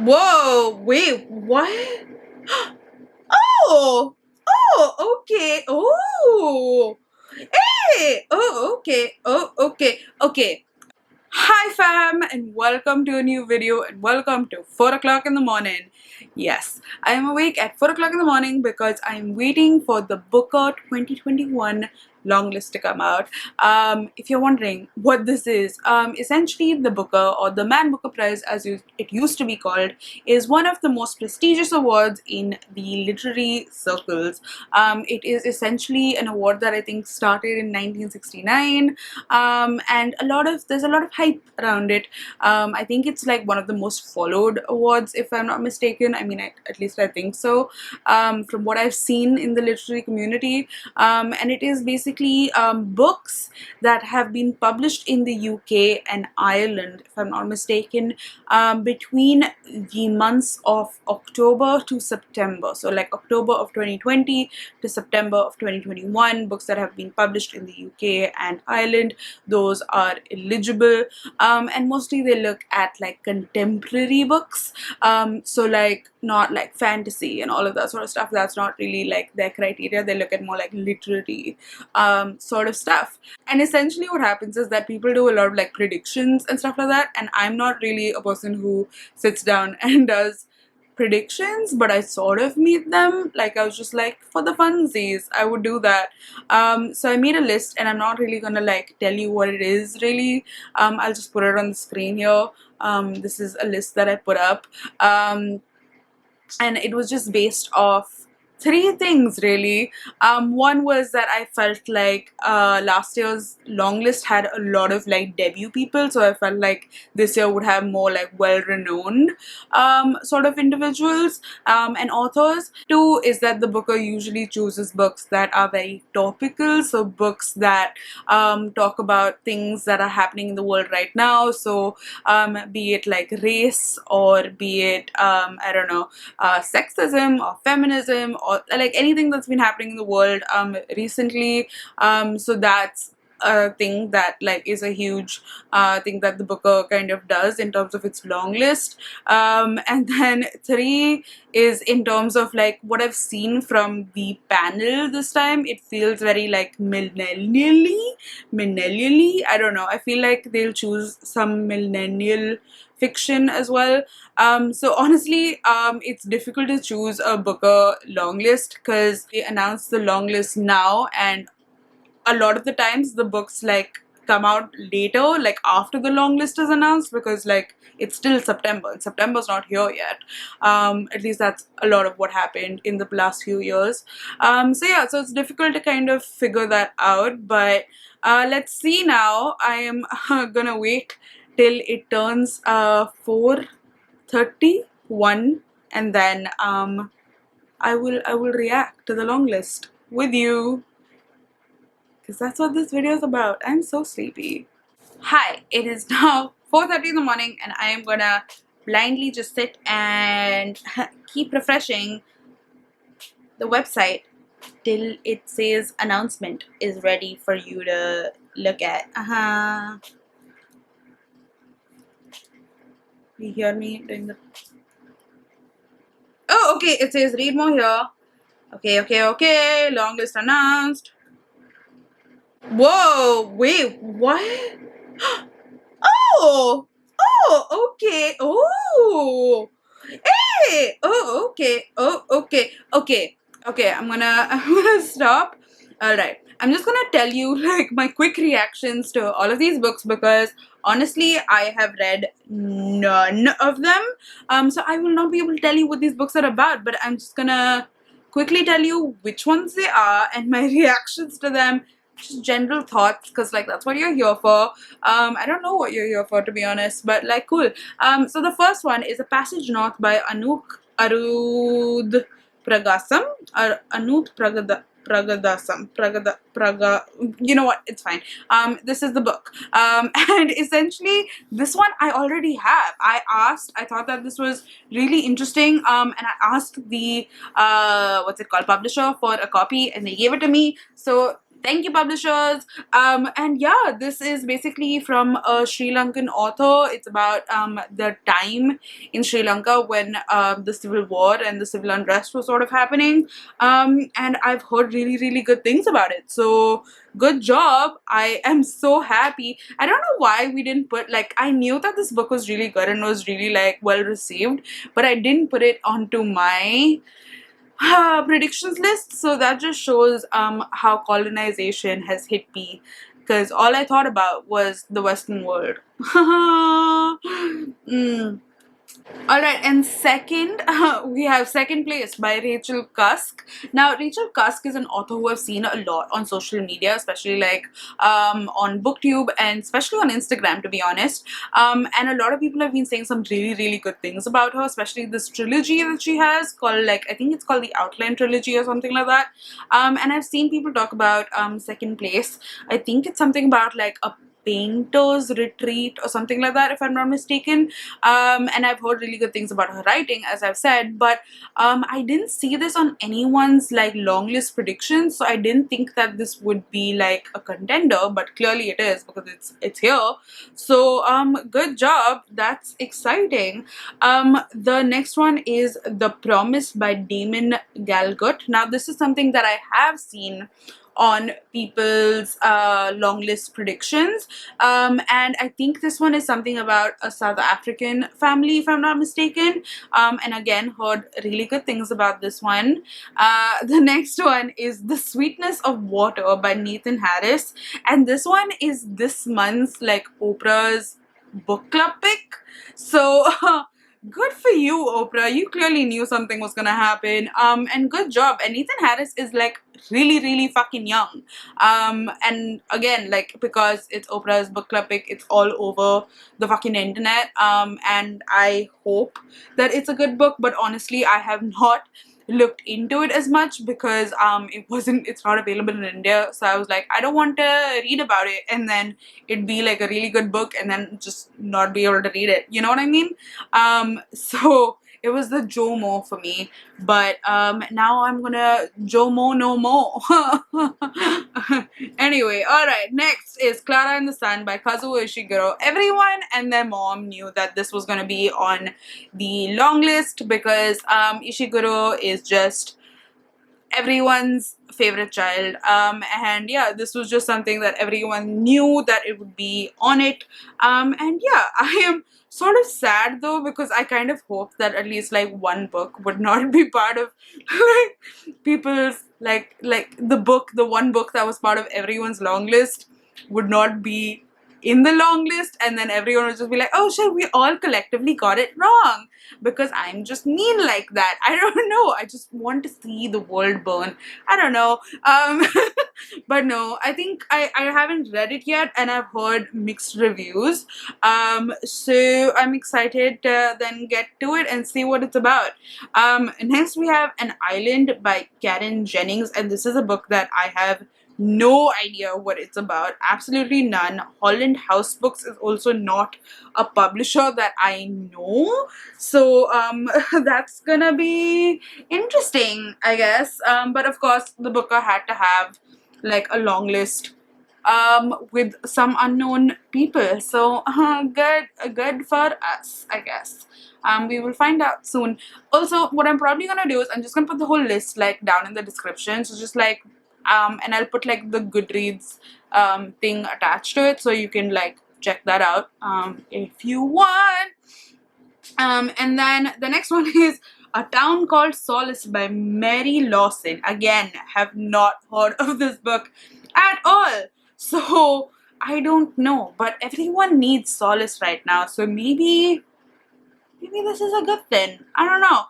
Whoa, wait, what? Oh, okay. Oh, hey. Oh, okay. Oh, okay. Okay. Hi, fam, and welcome to a new video, and welcome to 4 o'clock in the morning. Yes, I am awake at 4 o'clock in the morning because I am waiting for the Booker 2021 long list to come out. If you're wondering what this is, essentially the Booker, or the Man Booker Prize as it used to be called, is one of the most prestigious awards in the literary circles. It is essentially an award that I think started in 1969, and there's a lot of hype around it. I think it's like one of the most followed awards, if I'm not mistaken. I mean, at least I think so, from what I've seen in the literary community. And it is basically books that have been published in the UK and Ireland, if I'm not mistaken, between the months of October to September. So like October of 2020 to September of 2021, books that have been published in the UK and Ireland, those are eligible. And mostly they look at like contemporary books, so like not like fantasy and all of that sort of stuff. That's not really like their criteria. They look at more like literary sort of stuff. And essentially what happens is that people do a lot of like predictions and stuff like that, and I'm not really a person who sits down and does predictions, but I sort of meet them. Like, I was just like, for the funsies, I would do that. So I made a list, and I'm not really gonna like tell you what it is really. I'll just put it on the screen here. This is a list that I put up, and it was just based off three things really. One was that I felt like last year's long list had a lot of like debut people, so I felt like this year would have more like well-renowned sort of individuals and authors. Two is that the Booker usually chooses books that are very topical, so books that talk about things that are happening in the world right now. So be it like race, or be it I don't know, sexism or feminism, or like anything that's been happening in the world recently. So that's a thing that like is a huge thing that the Booker kind of does in terms of its long list. And then three is in terms of like what I've seen from the panel this time. It feels very like millennially. I don't know. I feel like they'll choose some millennial fiction as well. So honestly, it's difficult to choose a Booker long list because they announce the long list now, and a lot of the times the books like come out later, like after the long list is announced, because like it's still September and September's not here yet. At least that's a lot of what happened in the last few years. So yeah, so it's difficult to kind of figure that out, but let's see now. I am gonna wait till it turns 4:31, and then I will react to the long list with you, because that's what this video is about. I'm so sleepy. Hi, it is now 4:30 in the morning, and I am gonna blindly just sit and keep refreshing the website till it says announcement is ready for you to look at. You hear me doing the... Oh, okay, it says read more here. Okay, long list announced. Whoa, wait, what? Oh, okay, oh, hey, oh, okay, I'm gonna stop. Alright, I'm just gonna tell you like my quick reactions to all of these books, because honestly I have read none of them. So I will not be able to tell you what these books are about, but I'm just gonna quickly tell you which ones they are and my reactions to them. Just general thoughts, because like that's what you're here for. I don't know what you're here for, to be honest, but like cool. So the first one is A Passage North by Anoop Pragasam, or Anoop Praga, you know what, it's fine. This is the book, and essentially this one I already have. I thought that this was really interesting, and I asked the what's it called, publisher, for a copy, and they gave it to me. So Thank you, publishers. And yeah, this is basically from a Sri Lankan author. It's about the time in Sri Lanka when the civil war and the civil unrest was sort of happening. And I've heard really, really good things about it. So good job. I am so happy. I don't know why we didn't put, like, I knew that this book was really good and was really like well received, but I didn't put it onto my predictions list. So that just shows how colonization has hit me, because all I thought about was the Western world. Mm. Alright, and second, we have Second Place by Rachel Cusk. Now, Rachel Cusk is an author who I've seen a lot on social media, especially like on BookTube and especially on Instagram, to be honest. And a lot of people have been saying some really, really good things about her, especially this trilogy that she has called, like, I think it's called the Outline Trilogy or something like that. And I've seen people talk about Second Place. I think it's something about like a painter's retreat or something like that, if I'm not mistaken. And I've heard really good things about her writing, as I've said, but I didn't see this on anyone's like long list predictions, so I didn't think that this would be like a contender, but clearly it is because it's here. So good job, that's exciting. The next one is The Promise by Damon Galgut. Now this is something that I have seen on people's long list predictions, and I think this one is something about a South African family, if I'm not mistaken, and again heard really good things about this one. The next one is The Sweetness of Water by Nathan Harris, and this one is this month's like Oprah's book club pick. So good for you, Oprah. You clearly knew something was gonna happen. And good job. And Nathan Harris is like really, really fucking young. And again, like, because it's Oprah's book club pick, it's all over the fucking internet. And I hope that it's a good book, but honestly, I have not looked into it as much because it's not available in India. So I was like, I don't want to read about it and then it'd be like a really good book and then just not be able to read it. You know what I mean? So it was the JOMO for me, but now I'm gonna JOMO no more. Anyway, alright, next is Clara and the Sun by Kazuo Ishiguro. Everyone and their mom knew that this was gonna be on the long list because Ishiguro is just everyone's favorite child, and yeah, this was just something that everyone knew that it would be on it, and yeah, I am sort of sad though because I kind of hope that at least like one book would not be part of like people's like the one book that was part of everyone's long list would not be in the long list, and then everyone would just be like, oh shit, we all collectively got it wrong because I'm just mean like that. I don't know, I just want to see the world burn. I don't know. But no, I think I haven't read it yet and I've heard mixed reviews, so I'm excited to then get to it and see what it's about. Next we have An Island by Karen Jennings, and this is a book that I have no idea what it's about, absolutely none. Holland House Books is also not a publisher that I know, so that's gonna be interesting, I guess. But of course the booker had to have like a long list with some unknown people, so good for us, I guess. We will find out soon. Also, what I'm probably gonna do is I'm just gonna put the whole list like down in the description, so just like and I'll put like the Goodreads thing attached to it, so you can like check that out if you want. And then the next one is A Town Called Solace by Mary Lawson. Again, have not heard of this book at all, so I don't know, but everyone needs solace right now, so maybe this is a good thing. I don't know.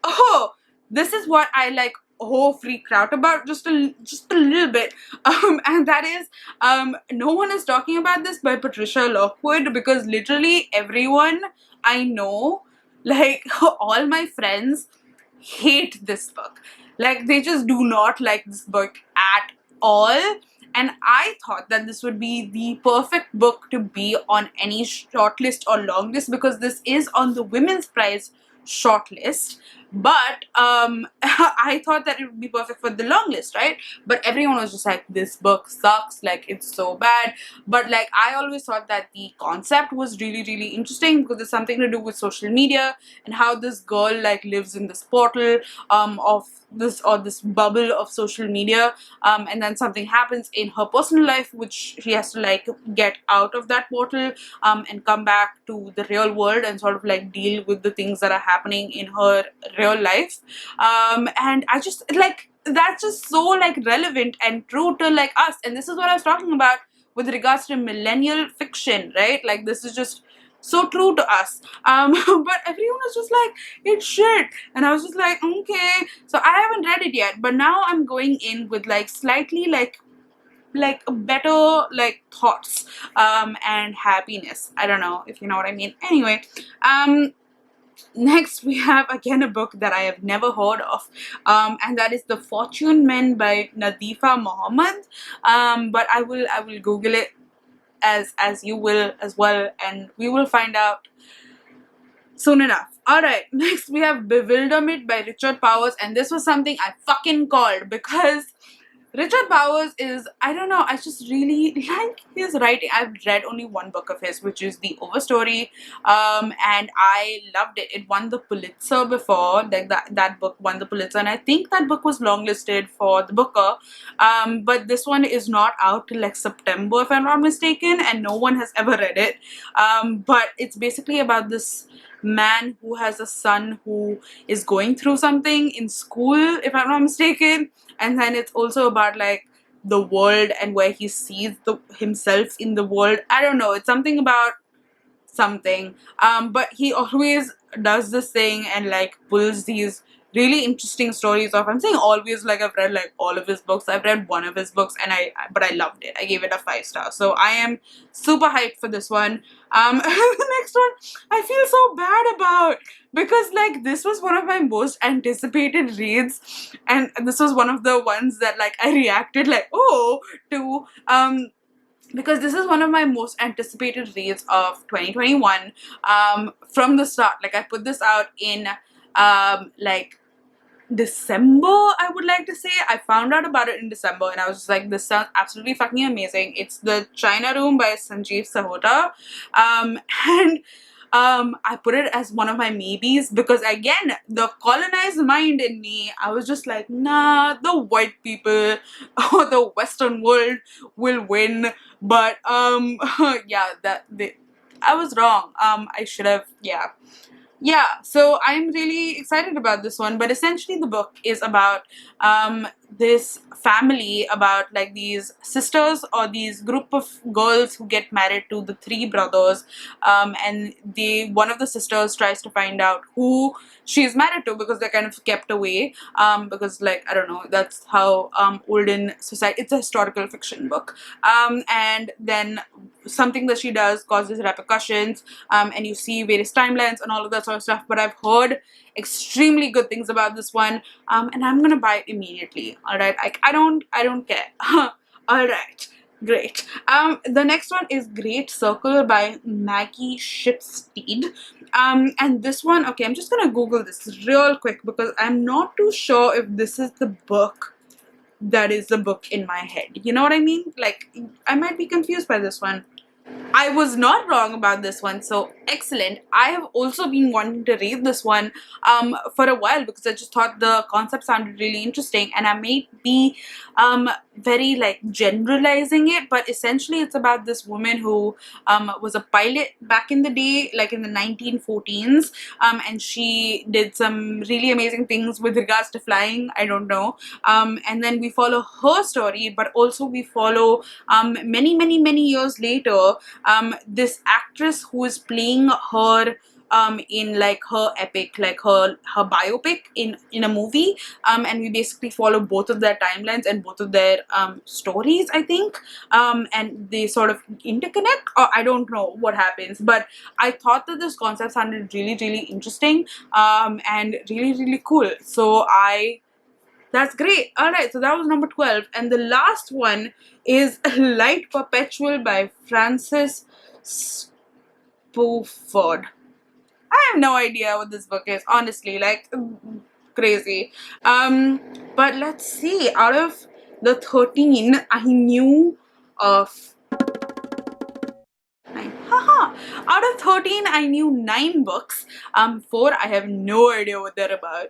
Oh, this is what I like freaked out about just a little bit, and that is No One Is Talking About This by Patricia Lockwood, because literally everyone I know, like all my friends, hate this book. Like they just do not like this book at all, and I thought that this would be the perfect book to be on any shortlist or long list because this is on the Women's Prize shortlist, but I thought that it would be perfect for the long list, right? But everyone was just like, this book sucks, like it's so bad. But like I always thought that the concept was really, really interesting because it's something to do with social media and how this girl like lives in this portal of this bubble of social media, and then something happens in her personal life which she has to like get out of that portal and come back to the real world and sort of like deal with the things that are happening in her real life. And I just like that's just so like relevant and true to like us, and this is what I was talking about with regards to millennial fiction, right? Like this is just so true to us. But everyone was just like, it's shit, and I was just like, okay. So I haven't read it yet, but now I'm going in with like slightly like better like thoughts and happiness. I don't know if you know what I mean. Anyway, next we have again a book that I have never heard of, and that is The Fortune Men by Nadifa Muhammad. But I will Google it as you will as well, and we will find out soon enough. Alright, next we have Bewilderment by Richard Powers, and this was something I fucking called because Richard Powers is, I don't know, I just really like his writing. I've read only one book of his, which is The Overstory, and I loved it. It won the Pulitzer before, like that book won the Pulitzer, and I think that book was longlisted for the Booker, but this one is not out till like September if I'm not mistaken, and no one has ever read it, but it's basically about this man who has a son who is going through something in school if I'm not mistaken, and then it's also about like the world and where he sees himself in the world. I don't know, it's something about something, but he always does this thing and like pulls these really interesting stories off. I'm saying always, like I've read like all of his books. I've read one of his books and but I loved it. I gave it a 5 star, so I am super hyped for this one. The next one I feel so bad about because like this was one of my most anticipated reads, and this was one of the ones that like I reacted like oh to, because this is one of my most anticipated reads of 2021, from the start. Like I put this out in like December, I would like to say. I found out about it in December and I was just like, this sounds absolutely fucking amazing. It's The China Room by Sanjeev Sahota, and I put it as one of my maybes because again, the colonized mind in me, I was just like, nah, the white people or the Western world will win. But yeah, I was wrong. I should have, yeah, so I'm really excited about this one. But essentially the book is about this family, about like these sisters or these group of girls who get married to the 3 brothers, and one of the sisters tries to find out who she's married to because they're kind of kept away, because like I don't know, that's how olden society, it's a historical fiction book, and then something that she does causes repercussions, and you see various timelines and all of that sort of stuff. But I've heard extremely good things about this one, and I'm gonna buy it immediately. All right, I don't care. All right, great. The next one is Great Circle by Maggie Shipstead, and this one, okay, I'm just gonna Google this real quick because I'm not too sure if this is the book that is the book in my head. You know what I mean? Like I might be confused by this one. I was not wrong about this one, so excellent. I have also been wanting to read this one for a while because I just thought the concept sounded really interesting, and I may be very like generalizing it, but essentially it's about this woman who was a pilot back in the day, like in the 1914s, and she did some really amazing things with regards to flying, I don't know, and then we follow her story, but also we follow many years later this actress who is playing her in like her epic, like her biopic in a movie, and we basically follow both of their timelines and both of their stories, I think, and they sort of interconnect, or I don't know what happens, but I thought that this concept sounded really interesting, and really cool, so that's great. Alright, so that was number 12. And the last one is Light Perpetual by Frances Spofford. I have no idea what this book is, honestly, like crazy. But let's see, out of the 13, I knew of nine. Haha. Out of 13, I knew 9 books. 4, I have no idea what they're about.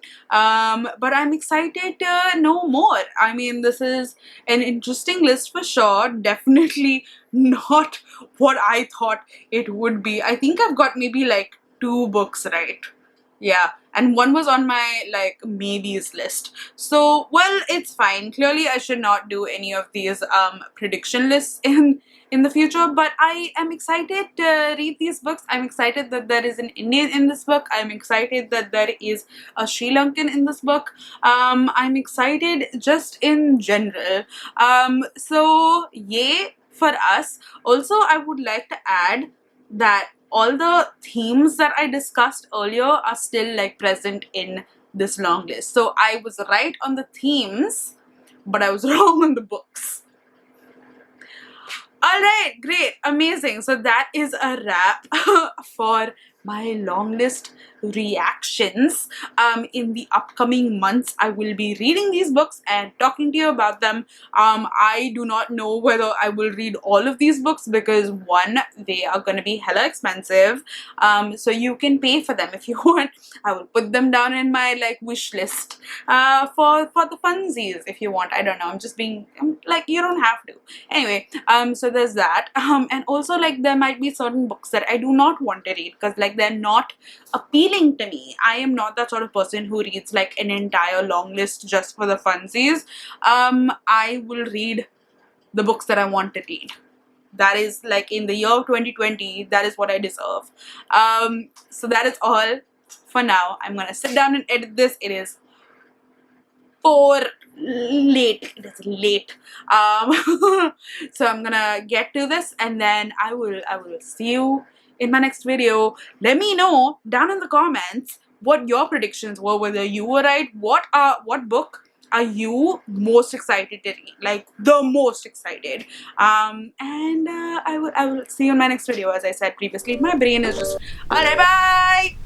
But I'm excited to know more. I mean, this is an interesting list for sure. Definitely not what I thought it would be. I think I've got maybe like 2 books right. Yeah, and one was on my like maybes list. So, well, it's fine. Clearly, I should not do any of these prediction lists in the future, but I am excited to read these books. I'm excited that there is an Indian in this book. I'm excited that there is a Sri Lankan in this book. I'm excited just in general. So yay for us. Also, I would like to add that all the themes that I discussed earlier are still like present in this long list. So I was right on the themes, but I was wrong on the books. Alright, great, amazing. So that is a wrap for my long list reactions. In the upcoming months, I will be reading these books and talking to you about them. I do not know whether I will read all of these books because one, they are going to be hella expensive. So you can pay for them if you want. I will put them down in my like wish list for the funsies if you want. I don't know. I'm just being like, you don't have to. Anyway, so there's that. And also like there might be certain books that I do not want to read because like they're not appealing to me. I am not that sort of person who reads like an entire long list just for the funsies. I will read the books that I want to read. That is like in the year of 2020, that is what I deserve. So that is all for now. I'm gonna sit down and edit this. It is late. It is late. So I'm gonna get to this and then I will see you in my next video. Let me know down in the comments what your predictions were, whether you were right. What book are you most excited to read, like the most excited? And I will see you in my next video. As I said previously, my brain is just alright, bye.